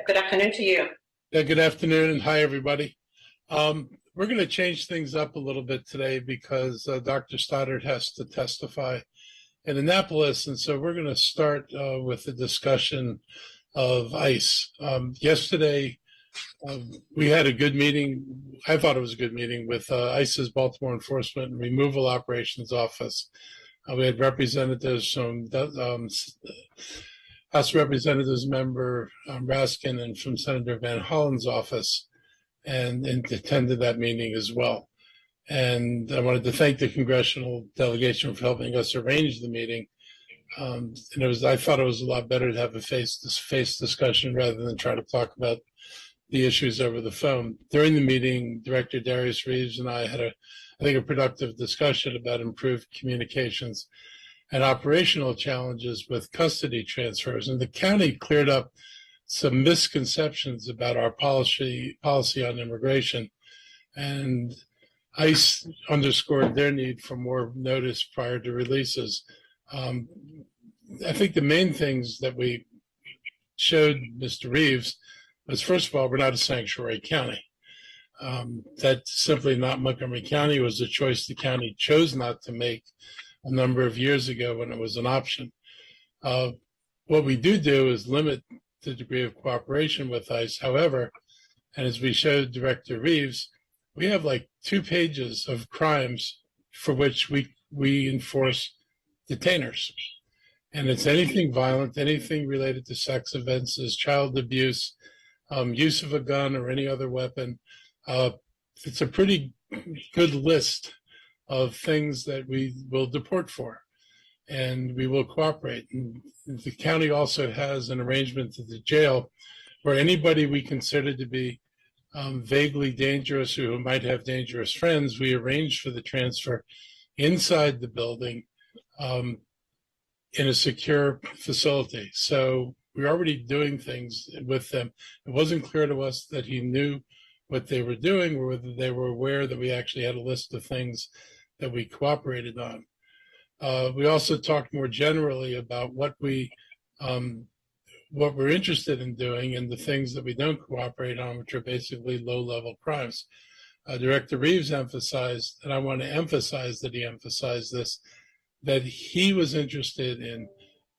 Good afternoon to you. Yeah, good afternoon and hi, everybody. We're going to change things up a little bit today because Dr. Stoddard has to testify in Annapolis. And so we're going to start with the discussion of ICE. Yesterday, we had a good meeting. I thought it was a good meeting with ICE's Baltimore Enforcement and Removal Operations Office. We had representatives from House Representatives member Raskin and from Senator Van Hollen's office, and attended that meeting as well. And I wanted to thank the congressional delegation for helping us arrange the meeting. And I thought it was a lot better to have a face-to-face discussion rather than try to talk about the issues over the phone. During the meeting, Director Darius Reeves and I had a productive discussion about improved communications and operational challenges with custody transfers. And the county cleared up some misconceptions about our policy on immigration. And ICE underscored their need for more notice prior to releases. I think the main things that we showed Mr. Reeves was, first of all, we're not a sanctuary county. That's simply not Montgomery County. It was a choice the county chose not to make a number of years ago when it was an option. What we do is limit the degree of cooperation with ICE. However, and as we showed Director Reeves, we have like 2 pages of crimes for which we enforce detainers. And it's anything violent, anything related to sex offenses, child abuse, use of a gun or any other weapon. It's a pretty good list of things that we will deport for, and we will cooperate. And the county also has an arrangement to the jail where anybody we consider to be vaguely dangerous or who might have dangerous friends, we arrange for the transfer inside the building in a secure facility. So we're already doing things with them. It wasn't clear to us that he knew what they were doing or whether they were aware that we actually had a list of things that we cooperated on. We also talked more generally about what we're interested in doing and the things that we don't cooperate on, which are basically low-level crimes. Director Reeves emphasized, and I want to emphasize that he emphasized this, that he was interested in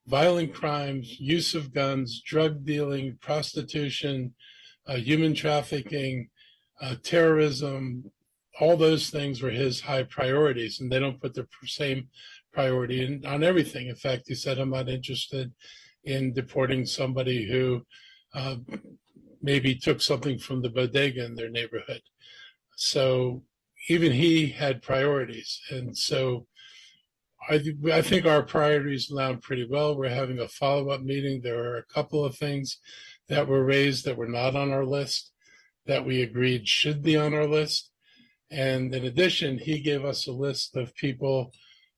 violent crimes, use of guns, drug dealing, prostitution, human trafficking, terrorism. All those things were his high priorities, and they don't put the same priority on everything. In fact, he said, I'm not interested in deporting somebody who maybe took something from the bodega in their neighborhood. So even he had priorities. And so I think our priorities land pretty well. We're having a follow-up meeting. There are a couple of things that were raised that were not on our list that we agreed should be on our list. And in addition, he gave us a list of people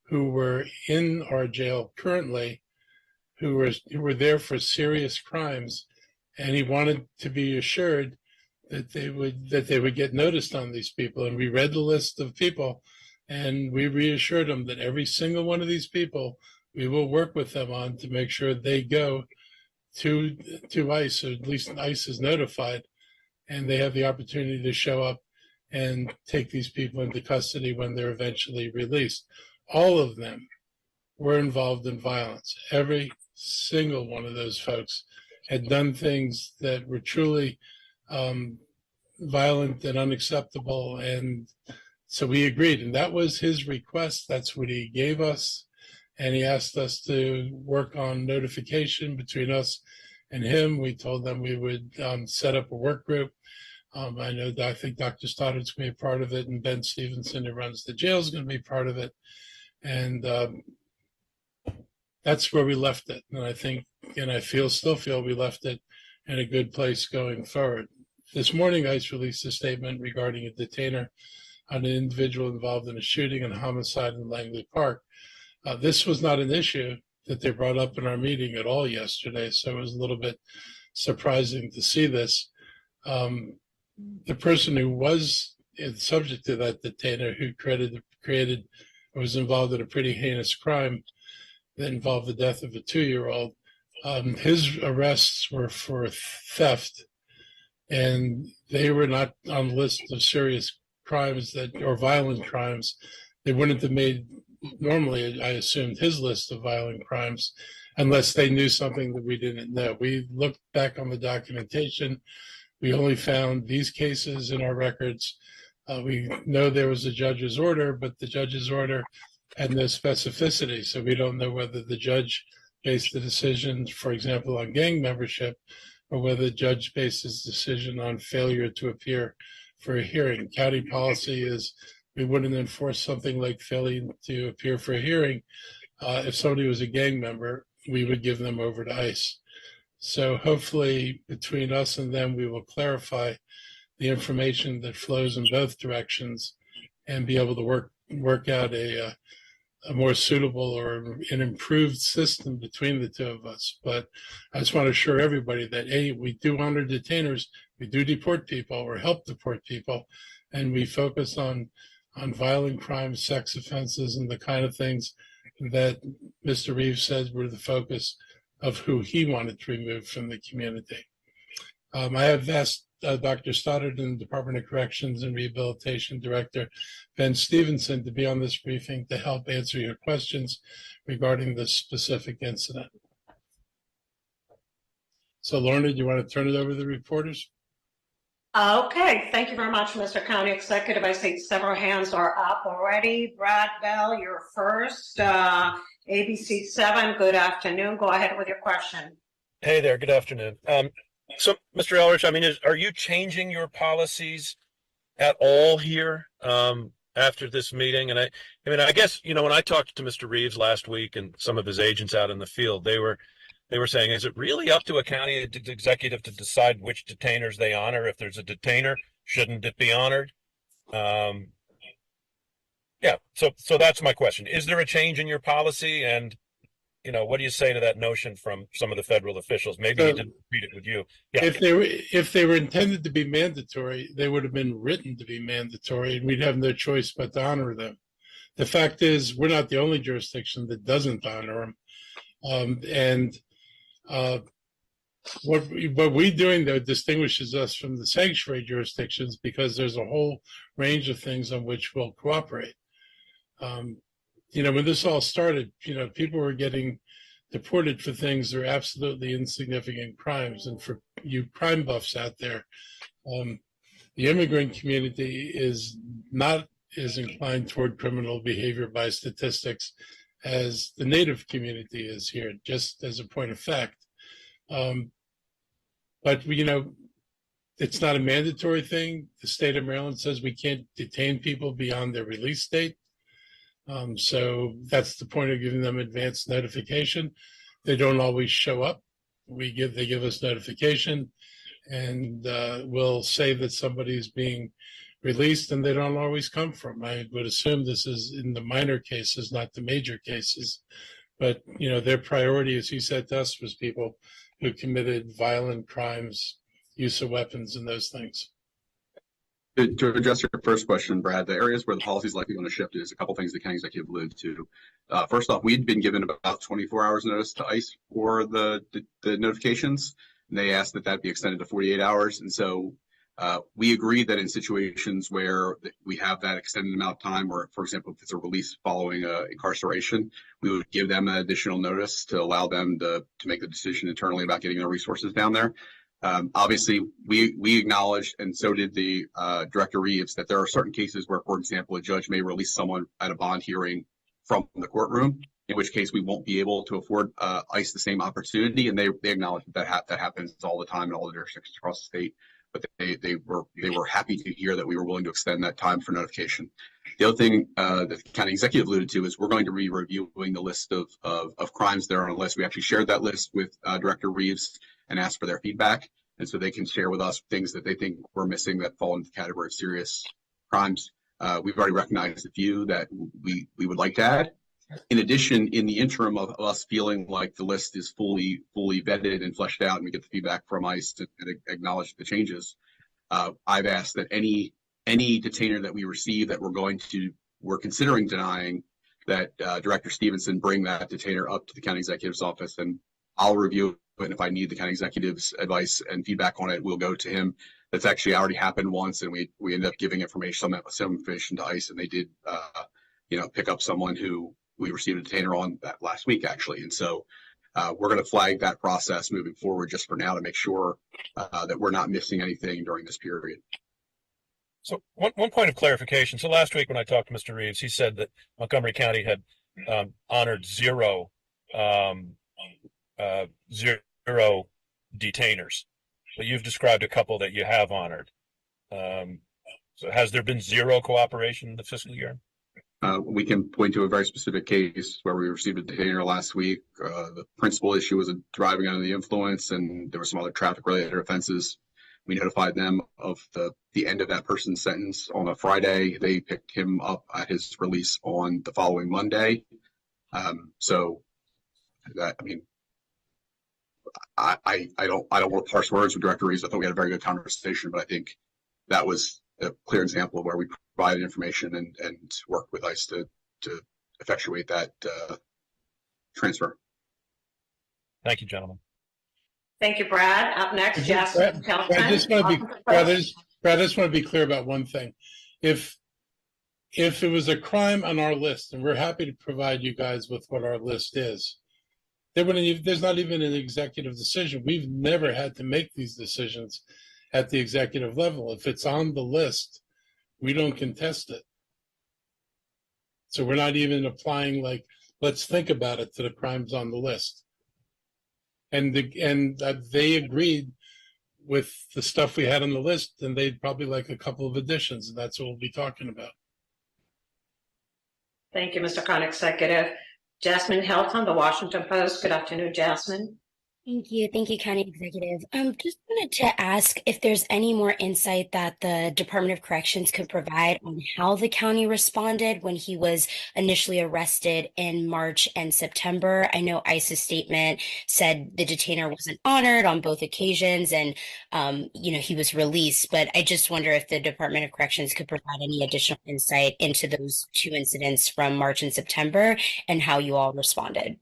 who were in our jail currently, who were there for serious crimes, and he wanted to be assured that they would get noticed on these people. And we read the list of people, and we reassured him that every single one of these people, we will work with them on to make sure they go to ICE, or at least ICE is notified, and they have the opportunity to show up and take these people into custody when they're eventually released. All of them were involved in violence. Every single one of those folks had done things that were truly violent and unacceptable. And so we agreed, and that was his request. That's what he gave us. And he asked us to work on notification between us and him. We told them we would set up a work group. I think Dr. Stoddard's going to be a part of it, and Ben Stevenson, who runs the jail, is going to be part of it. And that's where we left it. And I think, and I still feel we left it in a good place going forward. This morning, ICE released a statement regarding a detainer on an individual involved in a shooting and homicide in Langley Park. This was not an issue that they brought up in our meeting at all yesterday, so it was a little bit surprising to see this. The person who was subject to that detainer, who created or was involved in a pretty heinous crime that involved the death of a 2-year-old, His arrests were for theft, and they were not on the list of serious crimes or violent crimes. They wouldn't have made, normally, I assumed, his list of violent crimes unless they knew something that we didn't know. We looked back on the documentation. We only found these cases in our records. We know there was a judge's order, but the judge's order had no specificity. So we don't know whether the judge based the decision, for example, on gang membership, or whether the judge based his decision on failure to appear for a hearing. County policy is we wouldn't enforce something like failing to appear for a hearing. If somebody was a gang member, we would give them over to ICE. So hopefully between us and them, we will clarify the information that flows in both directions and be able to work out a more suitable or an improved system between the two of us. But I just want to assure everybody that we do honor detainers, we do deport people or help deport people, and we focus on violent crimes, sex offenses, and the kind of things that Mr. Reeves said were the focus of who he wanted to remove from the community. I have asked Dr. Stoddard and the Department of Corrections and Rehabilitation Director Ben Stevenson to be on this briefing to help answer your questions regarding this specific incident. So, Lorna, do you want to turn it over to the reporters? Okay, thank you very much, Mr. County Executive. I see several hands are up already. Brad Bell, you're first. ABC 7, good afternoon. Go ahead with your question. Hey there, good afternoon. So, Mr. Eldridge, I mean, are you changing your policies at all here after this meeting? And I guess, you know, when I talked to Mr. Reeves last week and some of his agents out in the field, they were saying, is it really up to a county executive to decide which detainers they honor? If there's a detainer, shouldn't it be honored? Yeah, so that's my question. Is there a change in your policy? And, you know, what do you say to that notion from some of the federal officials? Maybe he didn't read it with you. Yeah. If they were intended to be mandatory, they would have been written to be mandatory, and we'd have no choice but to honor them. The fact is, we're not the only jurisdiction that doesn't honor them. What we're doing, though, distinguishes us from the sanctuary jurisdictions because there's a whole range of things on which we'll cooperate. You know, when this all started, you know, people were getting deported for things that are absolutely insignificant crimes. And for you crime buffs out there, the immigrant community is not as inclined toward criminal behavior by statistics as the Native community is here, just as a point of fact. But, you know, it's not a mandatory thing. The state of Maryland says we can't detain people beyond their release date. So that's the point of giving them advance notification. They don't always show up. They give us notification, and we'll say that somebody's being released, and they don't always come from. I would assume this is in the minor cases, not the major cases. But, you know, their priority, as he said to us, was people who committed violent crimes, use of weapons, and those things. To address your first question, Brad, the areas where the policy is likely going to shift is a couple things the county executive alluded to. First off, we'd been given about 24 hours notice to ICE for the notifications, and they asked that be extended to 48 hours. And so we agreed that in situations where we have that extended amount of time, or for example, if it's a release following incarceration, we would give them an additional notice to allow them to make the decision internally about getting their resources down there. Obviously, we acknowledged, and so did the Director Reeves, that there are certain cases where, for example, a judge may release someone at a bond hearing from the courtroom, in which case we won't be able to afford ICE the same opportunity. And they acknowledge that happens all the time in all the jurisdictions across the state. But they were happy to hear that we were willing to extend that time for notification. The other thing that the county executive alluded to is we're going to be reviewing the list of crimes that are on the list. We actually shared that list with Director Reeves and asked for their feedback. And so they can share with us things that they think we're missing that fall into the category of serious crimes. We've already recognized a few that we would like to add. In addition, in the interim of us feeling like the list is fully vetted and fleshed out, and we get the feedback from ICE to acknowledge the changes, I've asked that any detainer that we receive that we're considering denying, that Director Stevenson bring that detainer up to the county executive's office, and I'll review it, and if I need the county executive's advice and feedback on it, we'll go to him. That's actually already happened once, and we ended up giving some information to ICE, and they did, pick up someone who we received a detainer on that last week, actually. And so we're going to flag that process moving forward just for now to make sure that we're not missing anything during this period. So one point of clarification. So last week when I talked to Mr. Reeves, he said that Montgomery County had honored zero detainers, but you've described a couple that you have honored. So has there been zero cooperation in the fiscal year? We can point to a very specific case where we received a detainer last week. The principal issue was driving under the influence, and there were some other traffic-related offenses. We notified them of the end of that person's sentence on a Friday. They picked him up at his release on the following Monday. So that, I mean, I don't want to parse words with Director Reeves. I thought we had a very good conversation, but I think that was a clear example of where we provided information and worked with ICE to effectuate that transfer. Thank you, gentlemen. Thank you, Brad. Up next, Jasmine Kelton. I just want to be clear about one thing. If it was a crime on our list, and we're happy to provide you guys with what our list is, there's not even an executive decision. We've never had to make these decisions at the executive level. If it's on the list, we don't contest it. So we're not even applying let's think about it to the crimes on the list. And they agreed with the stuff we had on the list, and they'd probably like a couple of additions, and that's what we'll be talking about. Thank you, Mr. County Executive. Jasmine Helton, The Washington Post. Good afternoon, Jasmine. Thank you. Thank you, County Executive. Just wanted to ask if there's any more insight that the Department of Corrections could provide on how the county responded when he was initially arrested in March and September. I know ICE's statement said the detainer wasn't honored on both occasions and, he was released. But I just wonder if the Department of Corrections could provide any additional insight into those two incidents from March and September and how you all responded.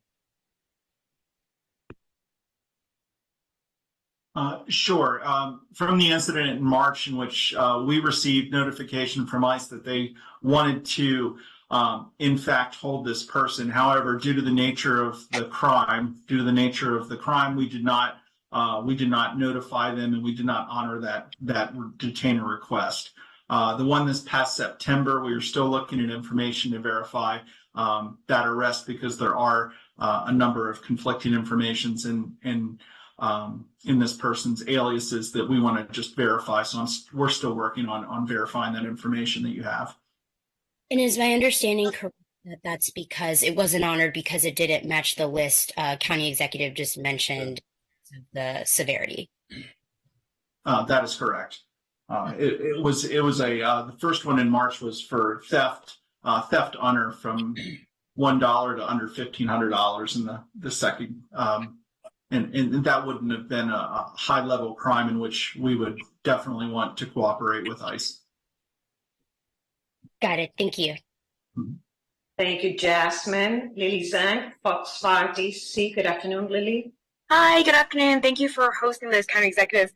Sure. From the incident in March in which we received notification from ICE that they wanted to, in fact, hold this person. However, due to the nature of the crime, we did not notify them, and we did not honor that detainer request. The one this past September, we are still looking at information to verify that arrest because there are a number of conflicting informations in this person's aliases that we want to just verify. So we're still working on verifying that information that you have. And is my understanding correct that that's because it wasn't honored because it didn't match the list County Executive just mentioned the severity? That is correct. It was the first one in March was for theft honor from $1 to under $1,500, and the second. And that wouldn't have been a high-level crime in which we would definitely want to cooperate with ICE. Got it. Thank you. Thank you, Jasmine. Lily Zhang, Fox 5 DC. Good afternoon, Lily. Hi, good afternoon. Thank you for hosting this, County Executive.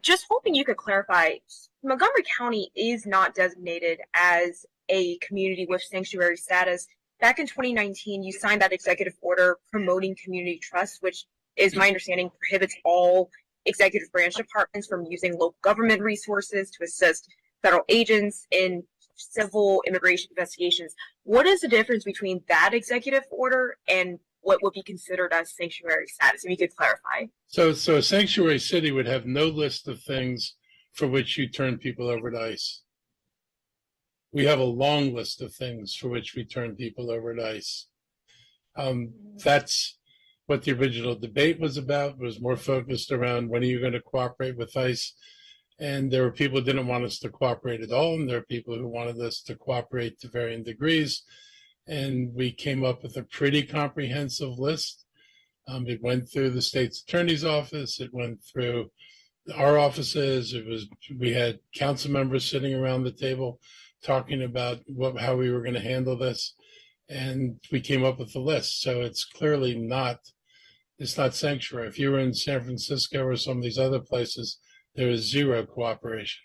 Just hoping you could clarify, Montgomery County is not designated as a community with sanctuary status. Back in 2019, you signed that executive order promoting community trust, which is my understanding prohibits all executive branch departments from using local government resources to assist federal agents in civil immigration investigations. What is the difference between that executive order and what would be considered as sanctuary status? If you could clarify. So a sanctuary city would have no list of things for which you turn people over to ICE. We have a long list of things for which we turn people over to ICE. That's what the original debate was about. It was more focused around when are you going to cooperate with ICE? And there were people who didn't want us to cooperate at all, and there are people who wanted us to cooperate to varying degrees. And we came up with a pretty comprehensive list. It went through the state's attorney's office. It went through our offices. We had council members sitting around the table talking about how we were going to handle this. And we came up with the list. So it's clearly not It's not sanctuary. If you were in San Francisco or some of these other places, there is zero cooperation.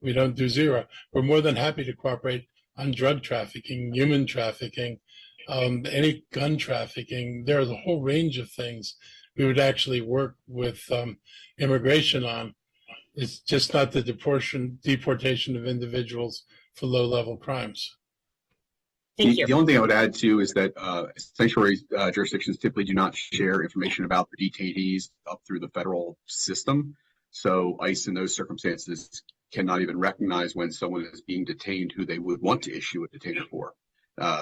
We don't do zero. We're more than happy to cooperate on drug trafficking, human trafficking, any gun trafficking. There's a whole range of things we would actually work with immigration on. It's just not the deportation of individuals for low-level crimes. Thank you. The only thing I would add too is that sanctuary jurisdictions typically do not share information about the detainees up through the federal system. So ICE in those circumstances cannot even recognize when someone is being detained who they would want to issue a detainer for.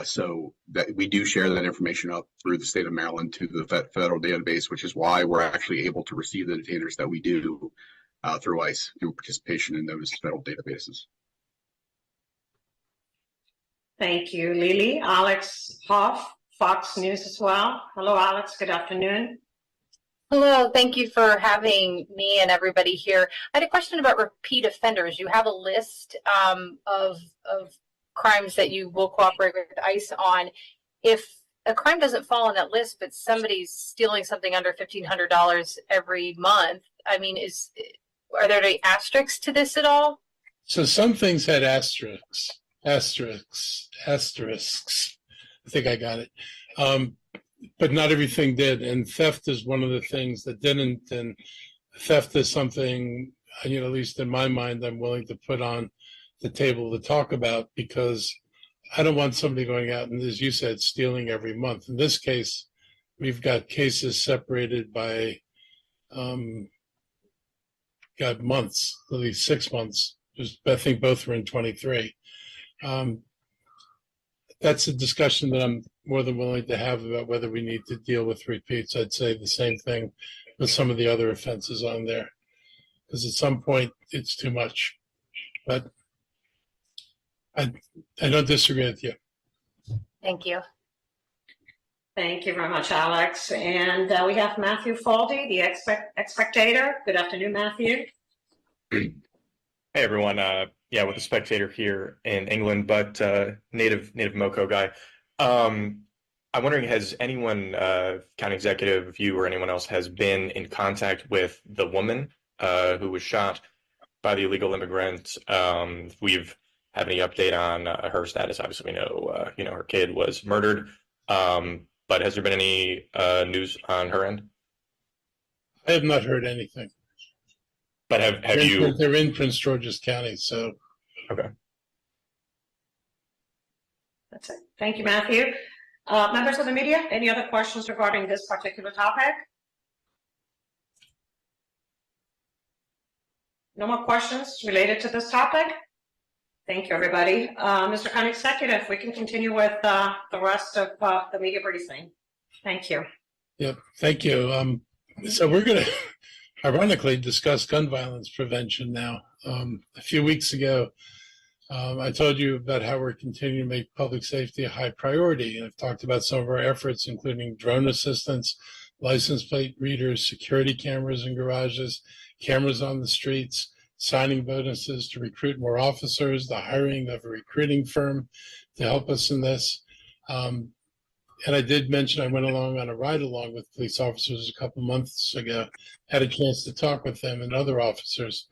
So that we do share that information up through the state of Maryland to the federal database, which is why we're actually able to receive the detainers that we do through ICE through participation in those federal databases. Thank you, Lily. Alex Hoff, Fox News as well. Hello, Alex. Good afternoon. Hello, thank you for having me and everybody here. I had a question about repeat offenders. You have a list of crimes that you will cooperate with ICE on. If a crime doesn't fall on that list, but somebody's stealing something under $1,500 every month, I mean, are there any asterisks to this at all? So some things had asterisks. I think I got it. But not everything did. And theft is one of the things that didn't. And theft is something, at least in my mind, I'm willing to put on the table to talk about, because I don't want somebody going out and, as you said, stealing every month. In this case, we've got cases separated by, months, at least 6 months. I think both were in 23. That's a discussion that I'm more than willing to have about whether we need to deal with repeats. I'd say the same thing with some of the other offenses on there, because at some point it's too much. But I don't disagree with you. Thank you. Thank you very much, Alex. And we have Matthew Faldy, the Spectator. Good afternoon, Matthew. Hey, everyone. With the Spectator here in England, but native Moco guy. I'm wondering, has anyone, county executive, you or anyone else, has been in contact with the woman who was shot by the illegal immigrant? We've have any update on her status? Obviously, we know, her kid was murdered. But has there been any news on her end? I have not heard anything. But have you? They're in Prince George's County, so. Okay. That's it. Thank you, Matthew. Members of the media, any other questions regarding this particular topic? No more questions related to this topic? Thank you, everybody. Mr. County Executive, we can continue with the rest of the media briefing. Thank you. Yep, thank you. So we're going to, ironically, discuss gun violence prevention now. A few weeks ago, I told you about how we're continuing to make public safety a high priority. And I've talked about some of our efforts, including drone assistance, license plate readers, security cameras in garages, cameras on the streets, signing bonuses to recruit more officers, the hiring of a recruiting firm to help us in this. And I did mention I went along on a ride along with police officers a couple months ago, had a chance to talk with them and other officers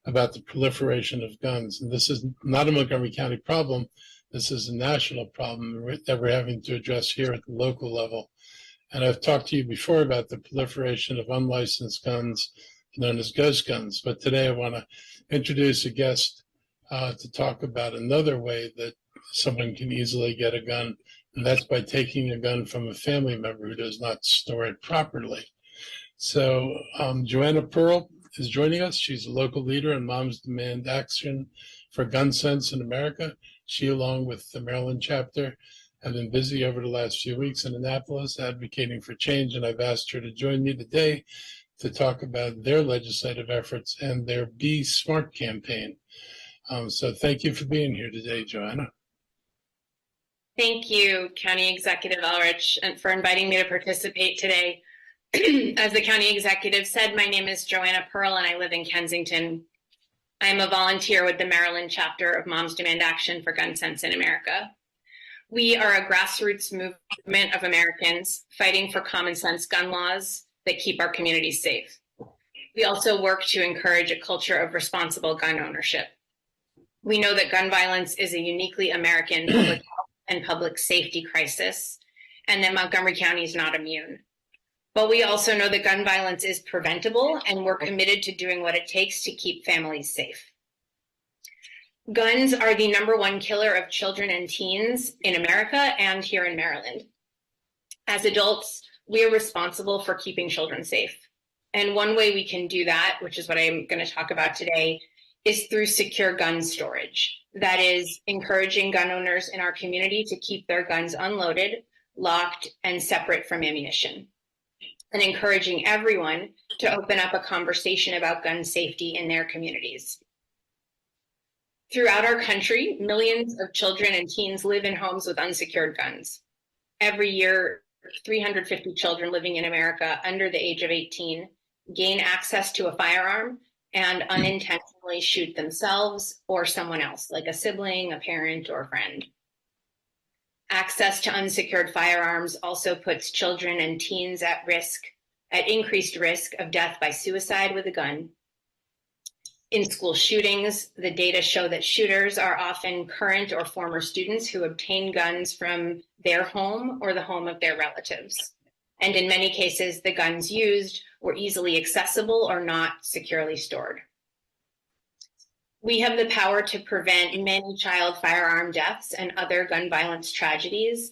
about the proliferation of guns. And this is not a Montgomery County problem. This is a national problem that we're having to address here at the local level. And I've talked to you before about the proliferation of unlicensed guns known as ghost guns. But today I want to introduce a guest to talk about another way that someone can easily get a gun, and that's by taking a gun from a family member who does not store it properly. So Joanna Pearl is joining us. She's a local leader in Moms Demand Action for Gun Sense in America. She, along with the Maryland chapter, have been busy over the last few weeks in Annapolis advocating for change, and I've asked her to join me today to talk about their legislative efforts and their Be Smart campaign. So thank you for being here today, Joanna. Thank you, County Executive Elrich, and for inviting me to participate today. As the County Executive said, my name is Joanna Pearl and I live in Kensington. I'm a volunteer with the Maryland chapter of Moms Demand Action for Gun Sense in America. We are a grassroots movement of Americans fighting for common sense gun laws that keep our communities safe. We also work to encourage a culture of responsible gun ownership. We know that gun violence is a uniquely American public health and public safety crisis, and that Montgomery County is not immune. But we also know that gun violence is preventable, and we're committed to doing what it takes to keep families safe. Guns are the #1 killer of children and teens in America and here in Maryland. As adults, we are responsible for keeping children safe. And one way we can do that, which is what I'm going to talk about today, is through secure gun storage. That is, encouraging gun owners in our community to keep their guns unloaded, locked, and separate from ammunition. And encouraging everyone to open up a conversation about gun safety in their communities. Throughout our country, millions of children and teens live in homes with unsecured guns. Every year, 350 children living in America under the age of 18 gain access to a firearm and unintentionally shoot themselves or someone else, like a sibling, a parent, or a friend. Access to unsecured firearms also puts children and teens at increased risk of death by suicide with a gun. In school shootings, the data show that shooters are often current or former students who obtain guns from their home or the home of their relatives. And in many cases, the guns used were easily accessible or not securely stored. We have the power to prevent many child firearm deaths and other gun violence tragedies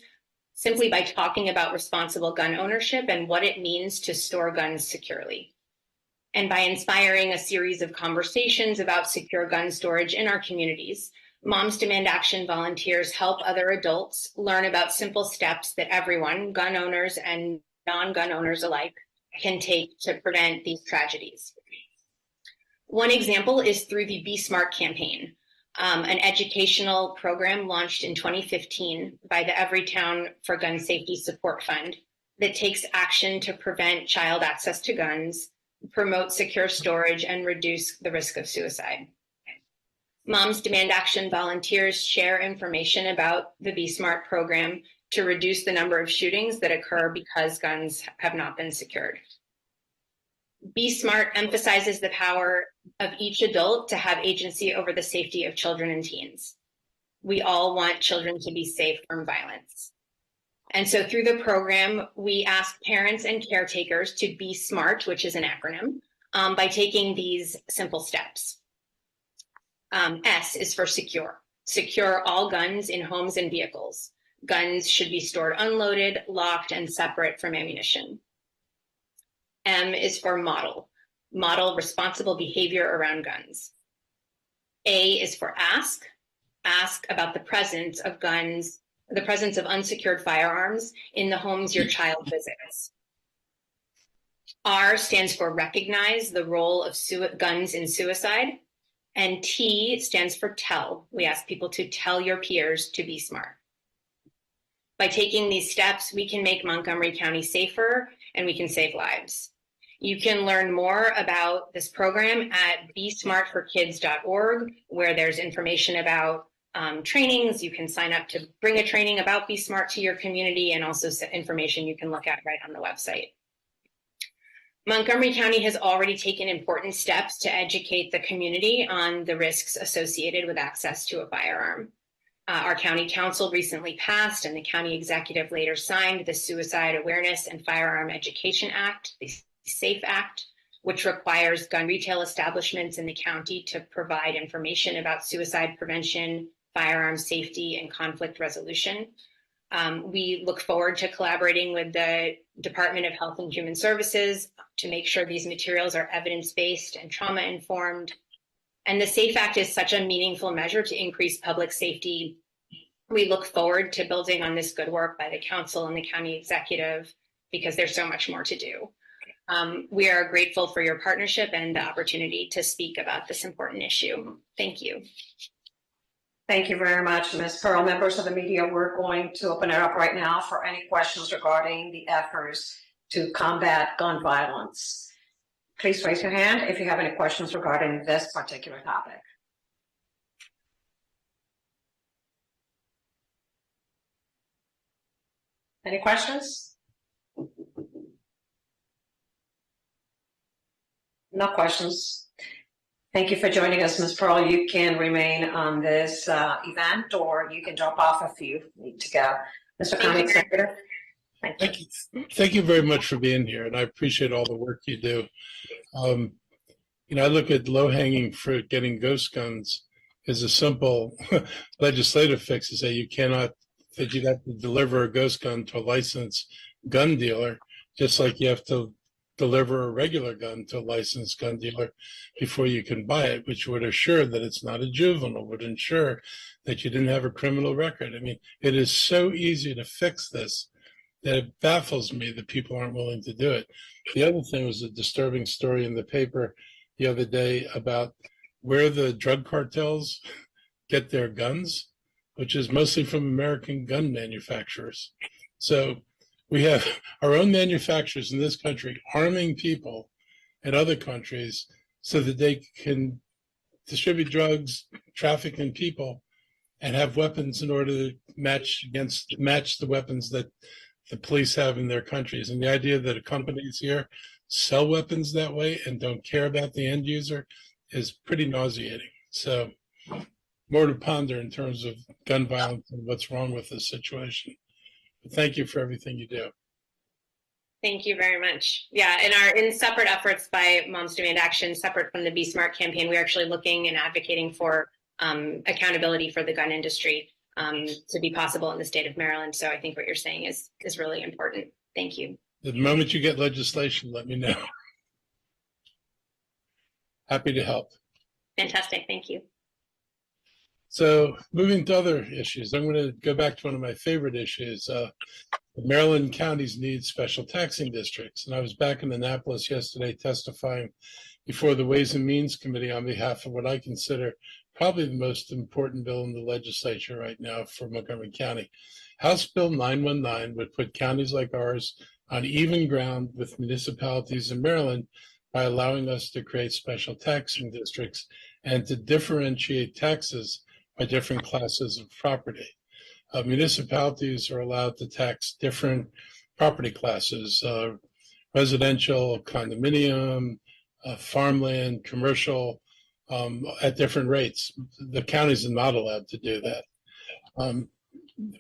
simply by talking about responsible gun ownership and what it means to store guns securely. And by inspiring a series of conversations about secure gun storage in our communities, Moms Demand Action volunteers help other adults learn about simple steps that everyone, gun owners and non-gun owners alike, can take to prevent these tragedies. One example is through the Be Smart campaign, an educational program launched in 2015 by the Everytown for Gun Safety Support Fund that takes action to prevent child access to guns, promote secure storage, and reduce the risk of suicide. Moms Demand Action volunteers share information about the Be Smart program to reduce the number of shootings that occur because guns have not been secured. Be Smart emphasizes the power of each adult to have agency over the safety of children and teens. We all want children to be safe from violence. And so through the program, we ask parents and caretakers to be smart, which is an acronym, by taking these simple steps. S is for secure. Secure all guns in homes and vehicles. Guns should be stored unloaded, locked, and separate from ammunition. M is for model. Model responsible behavior around guns. A is for ask. Ask about the presence of guns, the presence of unsecured firearms in the homes your child visits. R stands for recognize the role of guns in suicide. And T stands for tell. We ask people to tell your peers to be smart. By taking these steps, we can make Montgomery County safer and we can save lives. You can learn more about this program at besmartforkids.org, where there's information about trainings. You can sign up to bring a training about Be Smart to your community, and also information you can look at right on the website. Montgomery County has already taken important steps to educate the community on the risks associated with access to a firearm. Our county council recently passed, and the county executive later signed, the Suicide Awareness and Firearm Education Act, the SAFE Act, which requires gun retail establishments in the county to provide information about suicide prevention, firearm safety, and conflict resolution. We look forward to collaborating with the Department of Health and Human Services to make sure these materials are evidence-based and trauma-informed. And the SAFE Act is such a meaningful measure to increase public safety. We look forward to building on this good work by the council and the county executive, because there's so much more to do. We are grateful for your partnership and the opportunity to speak about this important issue. Thank you. Thank you very much, Ms. Pearl. Members of the media, we're going to open it up right now for any questions regarding the efforts to combat gun violence. Please raise your hand if you have any questions regarding this particular topic. Any questions? No questions. Thank you for joining us, Ms. Pearl. You can remain on this event, or you can drop off if you need to go. Mr. County Executive. Thank you. Thank you very much for being here, and I appreciate all the work you do. I look at low-hanging fruit, getting ghost guns is a simple legislative fix to say you'd have to deliver a ghost gun to a licensed gun dealer, just like you have to deliver a regular gun to a licensed gun dealer before you can buy it, which would assure that it's not a juvenile, would ensure that you didn't have a criminal record. I mean, it is so easy to fix this that it baffles me that people aren't willing to do it. The other thing was a disturbing story in the paper the other day about where the drug cartels get their guns, which is mostly from American gun manufacturers. So we have our own manufacturers in this country arming people in other countries so that they can distribute drugs, traffic in people, and have weapons in order to match the weapons that the police have in their countries. And the idea that companies here sell weapons that way and don't care about the end user is pretty nauseating. So more to ponder in terms of gun violence and what's wrong with this situation. But thank you for everything you do. Thank you very much. Yeah, in separate efforts by Moms Demand Action, separate from the Be Smart campaign, we're actually looking and advocating for accountability for the gun industry to be possible in the state of Maryland. So I think what you're saying is really important. Thank you. The moment you get legislation, let me know. Happy to help. Fantastic. Thank you. So moving to other issues, I'm going to go back to one of my favorite issues. Maryland counties need special taxing districts. And I was back in Annapolis yesterday testifying before the Ways and Means Committee on behalf of what I consider probably the most important bill in the legislature right now for Montgomery County. House Bill 919 would put counties like ours on even ground with municipalities in Maryland by allowing us to create special taxing districts and to differentiate taxes by different classes of property. Municipalities are allowed to tax different property classes, residential, condominium, farmland, commercial, at different rates. The counties are not allowed to do that,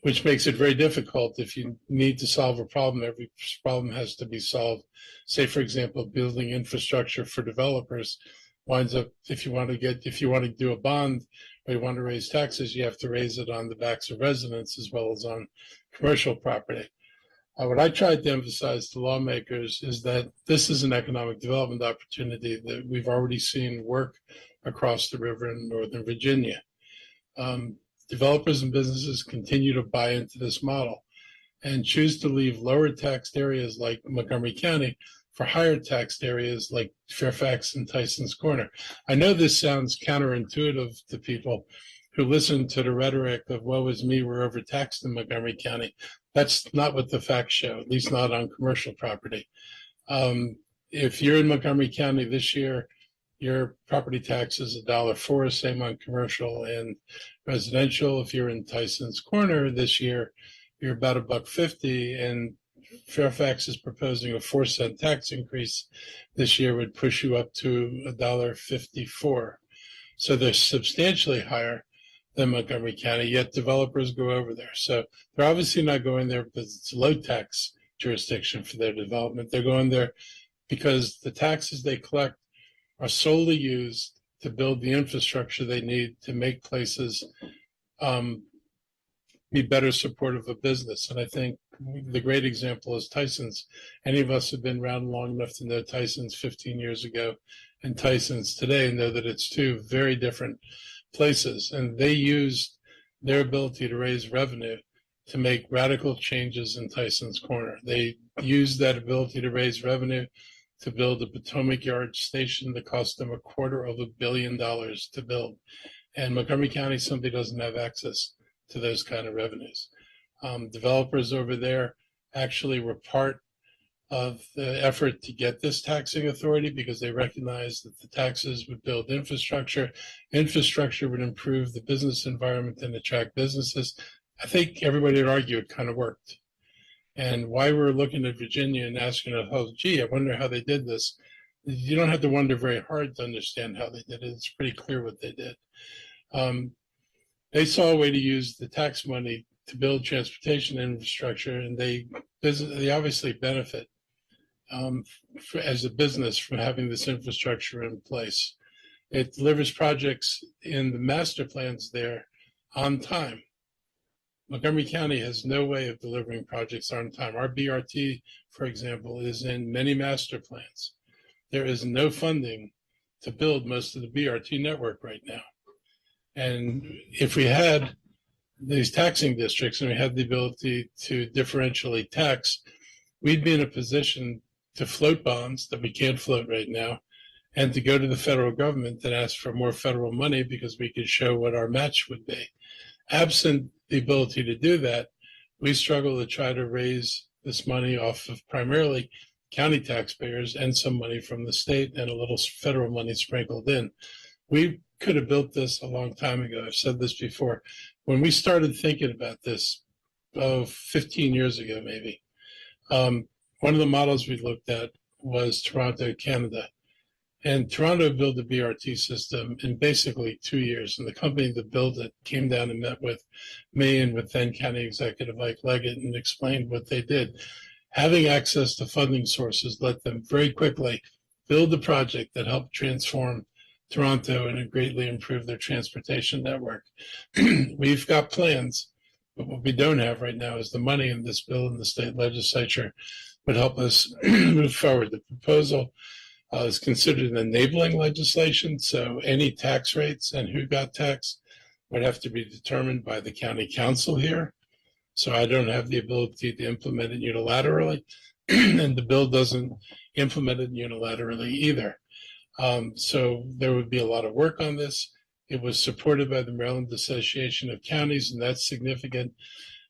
which makes it very difficult. If you need to solve a problem, every problem has to be solved. Say, for example, building infrastructure for developers winds up, if you want to do a bond or you want to raise taxes, you have to raise it on the backs of residents as well as on commercial property. What I tried to emphasize to lawmakers is that this is an economic development opportunity that we've already seen work across the river in Northern Virginia. Developers and businesses continue to buy into this model and choose to leave lower taxed areas like Montgomery County for higher taxed areas like Fairfax and Tyson's Corner. I know this sounds counterintuitive to people who listen to the rhetoric of woe is me, we're overtaxed in Montgomery County. That's not what the facts show, at least not on commercial property. If you're in Montgomery County this year, your property tax is $1.04, same on commercial and residential. If you're in Tyson's Corner this year, you're about $1.50, and Fairfax is proposing a 4-cent tax increase this year would push you up to $1.54. So they're substantially higher than Montgomery County, yet developers go over there. So they're obviously not going there because it's a low tax jurisdiction for their development. They're going there because the taxes they collect are solely used to build the infrastructure they need to make places be better supportive of business. And I think the great example is Tyson's. Any of us have been around long enough to know Tyson's 15 years ago and Tyson's today know that it's two very different places. And they used their ability to raise revenue to make radical changes in Tyson's Corner. They used that ability to raise revenue to build a Potomac Yard station that cost them $250 million to build. And Montgomery County simply doesn't have access to those kind of revenues. Developers over there actually were part of the effort to get this taxing authority because they recognized that the taxes would build infrastructure. Infrastructure would improve the business environment and attract businesses. I think everybody would argue it kind of worked. And why we're looking at Virginia and asking ourselves, gee, I wonder how they did this. You don't have to wonder very hard to understand how they did it. It's pretty clear what they did. They saw a way to use the tax money to build transportation infrastructure, and they obviously benefit as a business from having this infrastructure in place. It delivers projects in the master plans there on time. Montgomery County has no way of delivering projects on time. Our BRT, for example, is in many master plans. There is no funding to build most of the BRT network right now. And if we had these taxing districts and we had the ability to differentially tax, we'd be in a position to float bonds that we can't float right now, and to go to the federal government and ask for more federal money because we could show what our match would be. Absent the ability to do that, we struggle to try to raise this money off of primarily county taxpayers and some money from the state and a little federal money sprinkled in. We could have built this a long time ago. I've said this before. When we started thinking about this, 15 years ago maybe, one of the models we looked at was Toronto, Canada. And Toronto built the BRT system in basically 2 years. And the company that built it came down and met with me and with then County Executive Mike Leggett and explained what they did. Having access to funding sources let them very quickly build a project that helped transform Toronto and greatly improve their transportation network. We've got plans, but what we don't have right now is the money in this bill in the state legislature would help us move forward. The proposal is considered enabling legislation, so any tax rates and who got taxed would have to be determined by the county council here. So I don't have the ability to implement it unilaterally, and the bill doesn't implement it unilaterally either. So there would be a lot of work on this. It was supported by the Maryland Association of Counties, and that's significant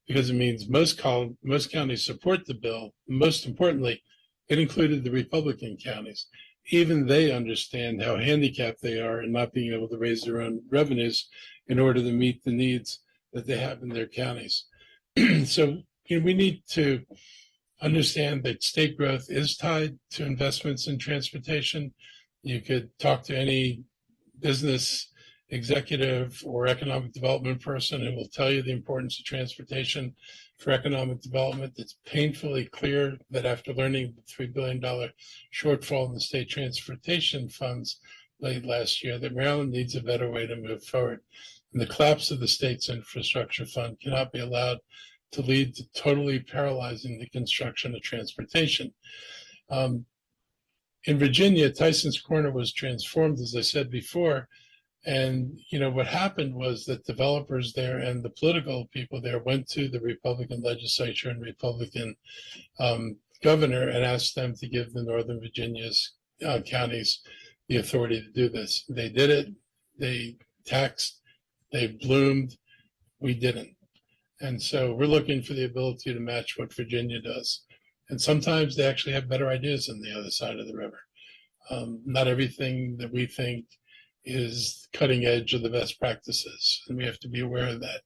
because it means most counties support the bill. Most importantly, it included the Republican counties. Even they understand how handicapped they are in not being able to raise their own revenues in order to meet the needs that they have in their counties. So we need to understand that state growth is tied to investments in transportation. You could talk to any business executive or economic development person who will tell you the importance of transportation for economic development. It's painfully clear that after learning the $3 billion shortfall in the state transportation funds late last year, that Maryland needs a better way to move forward. And the collapse of the state's infrastructure fund cannot be allowed to lead to totally paralyzing the construction of transportation. In Virginia, Tyson's Corner was transformed, as I said before. And, what happened was that developers there and the political people there went to the Republican legislature and Republican governor and asked them to give the Northern Virginia's counties the authority to do this. They did it. They taxed. They bloomed. We didn't. And so we're looking for the ability to match what Virginia does. And sometimes they actually have better ideas than the other side of the river. Not everything that we think is cutting edge of the best practices, and we have to be aware of that.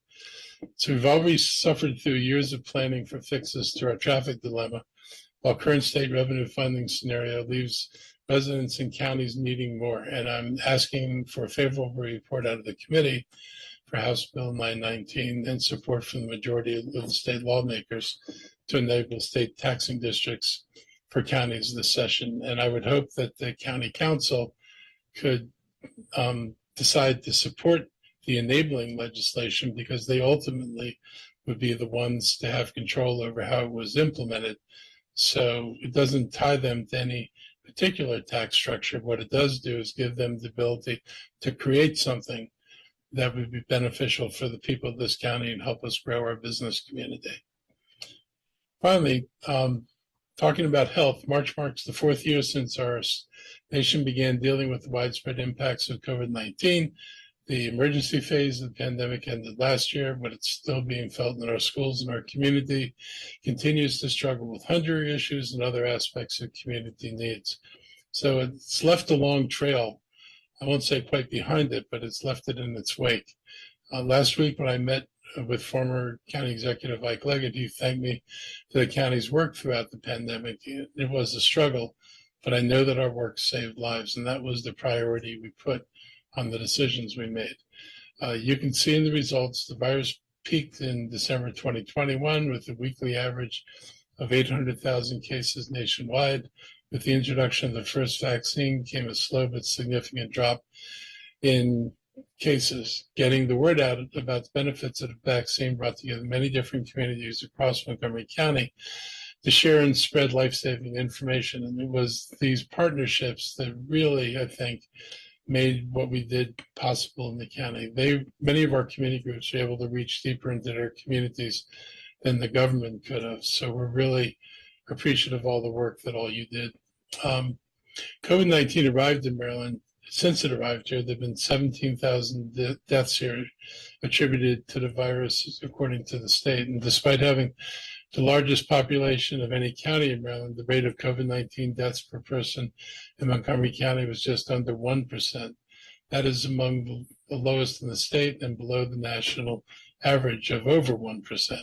So we've already suffered through years of planning for fixes to our traffic dilemma, while current state revenue funding scenario leaves residents and counties needing more. And I'm asking for a favorable report out of the committee for House Bill 919 and support from the majority of the state lawmakers to enable state taxing districts for counties this session. And I would hope that the county council could decide to support the enabling legislation, because they ultimately would be the ones to have control over how it was implemented. So it doesn't tie them to any particular tax structure. What it does do is give them the ability to create something that would be beneficial for the people of this county and help us grow our business community. Finally, talking about health, March marks the 4th year since our nation began dealing with the widespread impacts of COVID-19. The emergency phase of the pandemic ended last year, but it's still being felt in our schools and our community continues to struggle with hunger issues and other aspects of community needs. So it's left a long trail. I won't say quite behind it, but it's left it in its wake. Last week when I met with former County Executive Mike Leggett. He thanked me for the county's work throughout the pandemic. It was a struggle, but I know that our work saved lives, and that was the priority we put on the decisions we made. You can see in the results, the virus peaked in December 2021 with a weekly average of 800,000 cases nationwide. With the introduction of the first vaccine came a slow but significant drop in cases. Getting the word out about the benefits of the vaccine brought together many different communities across Montgomery County to share and spread life-saving information. And it was these partnerships that really, I think, made what we did possible in the county. Many of our community groups were able to reach deeper into their communities than the government could have. So we're really appreciative of all the work that all you did. COVID-19 arrived in Maryland. Since it arrived here, there have been 17,000 deaths here attributed to the virus, according to the state. And despite having the largest population of any county in Maryland, the rate of COVID-19 deaths per person in Montgomery County was just under 1%. That is among the lowest in the state and below the national average of over 1%.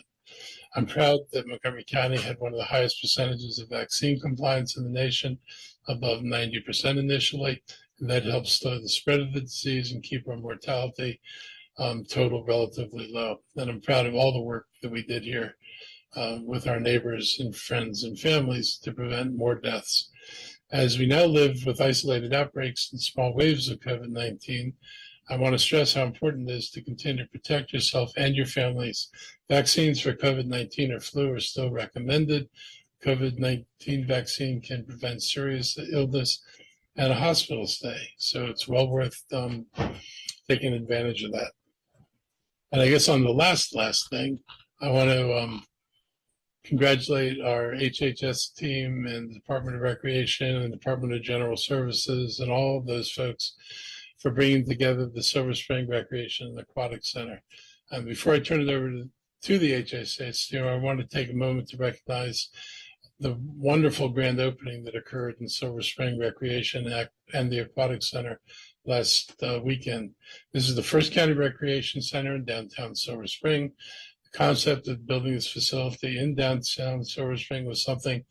I'm proud that Montgomery County had one of the highest percentages of vaccine compliance in the nation, above 90% initially, and that helps slow the spread of the disease and keep our mortality total relatively low. And I'm proud of all the work that we did here with our neighbors and friends and families to prevent more deaths. As we now live with isolated outbreaks and small waves of COVID-19, I want to stress how important it is to continue to protect yourself and your families. Vaccines for COVID-19 or flu are still recommended. COVID-19 vaccine can prevent serious illness and a hospital stay. So it's well worth taking advantage of that. And I guess on the last thing, I want to congratulate our HHS team and the Department of Recreation and Department of General Services and all of those folks for bringing together the Silver Spring Recreation and Aquatic Center. And before I turn it over to the HHS, I want to take a moment to recognize the wonderful grand opening that occurred in Silver Spring Recreation and the Aquatic Center last weekend. This is the first county recreation center in downtown Silver Spring. The concept of building this facility in downtown Silver Spring was something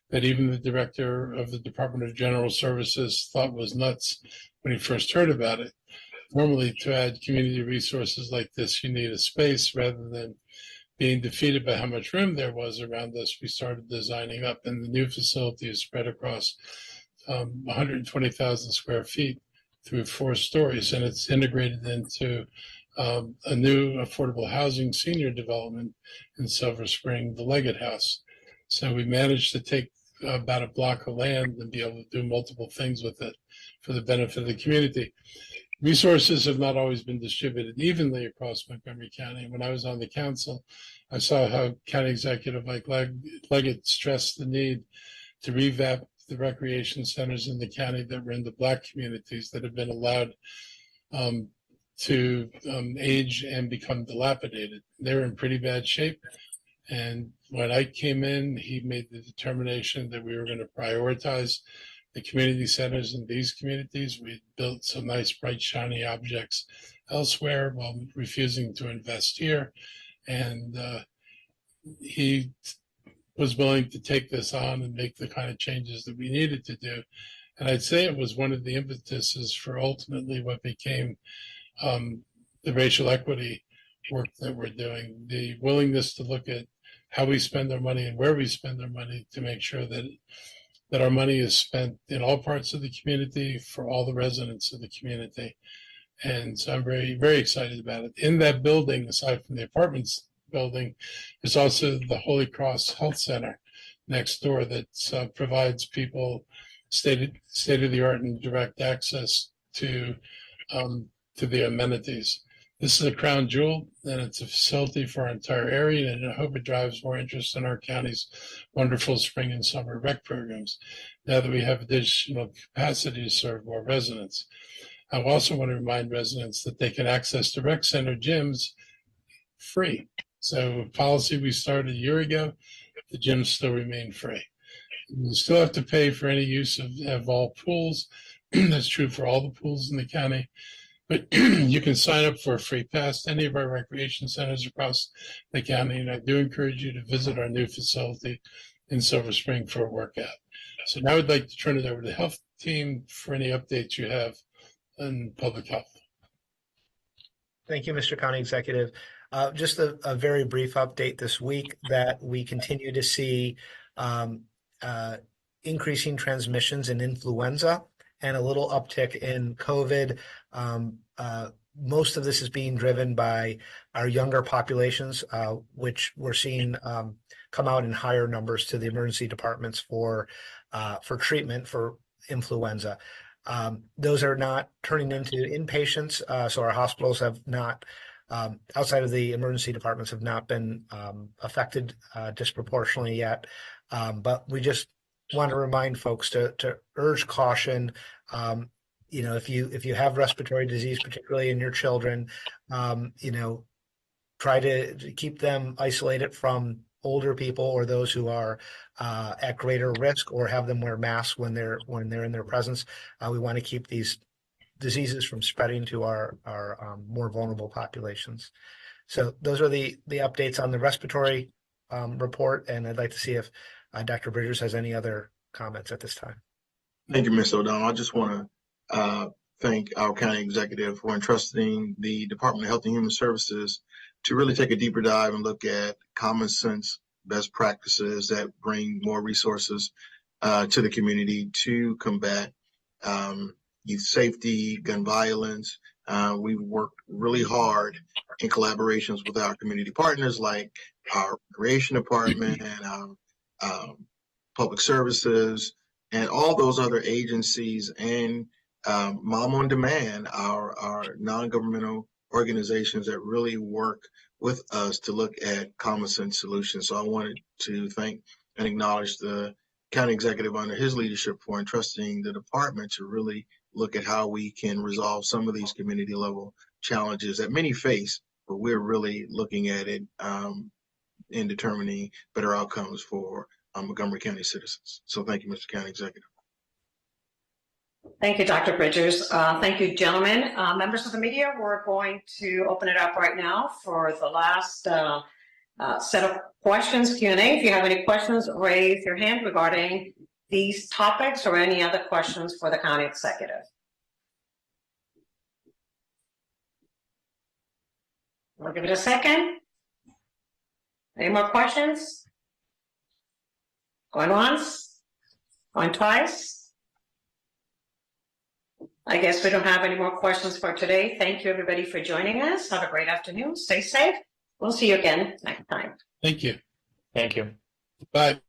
that even the director of the Department of General Services thought was nuts when he first heard about it. Normally, to add community resources like this, you need a space. Rather than being defeated by how much room there was around us, we started designing up, and the new facility is spread across 120,000 square feet through 4 stories, and it's integrated into a new affordable housing senior development in Silver Spring, the Leggett House. So we managed to take about a block of land and be able to do multiple things with it for the benefit of the community. Resources have not always been distributed evenly across Montgomery County. When I was on the council, I saw how County Executive Mike Leggett stressed the need to revamp the recreation centers in the county that were in the Black communities that have been allowed to age and become dilapidated. They're in pretty bad shape. And when I came in, he made the determination that we were going to prioritize the community centers in these communities. We built some nice, bright, shiny objects elsewhere while refusing to invest here. And he was willing to take this on and make the kind of changes that we needed to do. And I'd say it was one of the impetuses for ultimately what became the racial equity work that we're doing, the willingness to look at how we spend our money and where we spend our money to make sure that our money is spent in all parts of the community for all the residents of the community. And so I'm very, very excited about it. In that building, aside from the apartments building, is also the Holy Cross Health Center next door that provides people state-of-the-art and direct access to the amenities. This is a crown jewel, and it's a facility for our entire area, and I hope it drives more interest in our county's wonderful spring and summer rec programs, now that we have additional capacity to serve more residents. I also want to remind residents that they can access the rec center gyms free. So a policy we started a year ago, the gyms still remain free. You still have to pay for any use of all pools. That's true for all the pools in the county. But you can sign up for a free pass to any of our recreation centers across the county. And I do encourage you to visit our new facility in Silver Spring for a workout. So now I'd like to turn it over to the health team for any updates you have on public health. Thank you, Mr. County Executive. Just a very brief update this week that we continue to see increasing transmissions in influenza and a little uptick in COVID. Most of this is being driven by our younger populations, which we're seeing come out in higher numbers to the emergency departments for treatment for influenza. Those are not turning into inpatients, so our hospitals have not, outside of the emergency departments, have not been affected disproportionately yet. But we just want to remind folks to urge caution. If you have respiratory disease, particularly in your children, try to keep them isolated from older people or those who are at greater risk, or have them wear masks when they're in their presence. We want to keep these diseases from spreading to our more vulnerable populations. So those are the updates on the respiratory report, and I'd like to see if Dr. Bridgers has any other comments at this time. Thank you, Ms. O'Donnell. I just want to thank our county executive for entrusting the Department of Health and Human Services to really take a deeper dive and look at common sense best practices that bring more resources to the community to combat youth safety, gun violence. We've worked really hard in collaborations with our community partners like our recreation department and our public services and all those other agencies, and Mom on Demand, our non-governmental organizations that really work with us to look at common sense solutions. So I wanted to thank and acknowledge the county executive under his leadership for entrusting the department to really look at how we can resolve some of these community level challenges that many face, but we're really looking at it in determining better outcomes for Montgomery County citizens. So thank you, Mr. County Executive. Thank you, Dr. Bridgers. Thank you, gentlemen. Members of the media, we're going to open it up right now for the last set of questions, Q&A. If you have any questions, raise your hand regarding these topics or any other questions for the county executive. We'll give it a second. Any more questions? Going once? Going twice? I guess we don't have any more questions for today. Thank you, everybody, for joining us. Have a great afternoon. Stay safe. We'll see you again next time. Thank you. Thank you. Bye.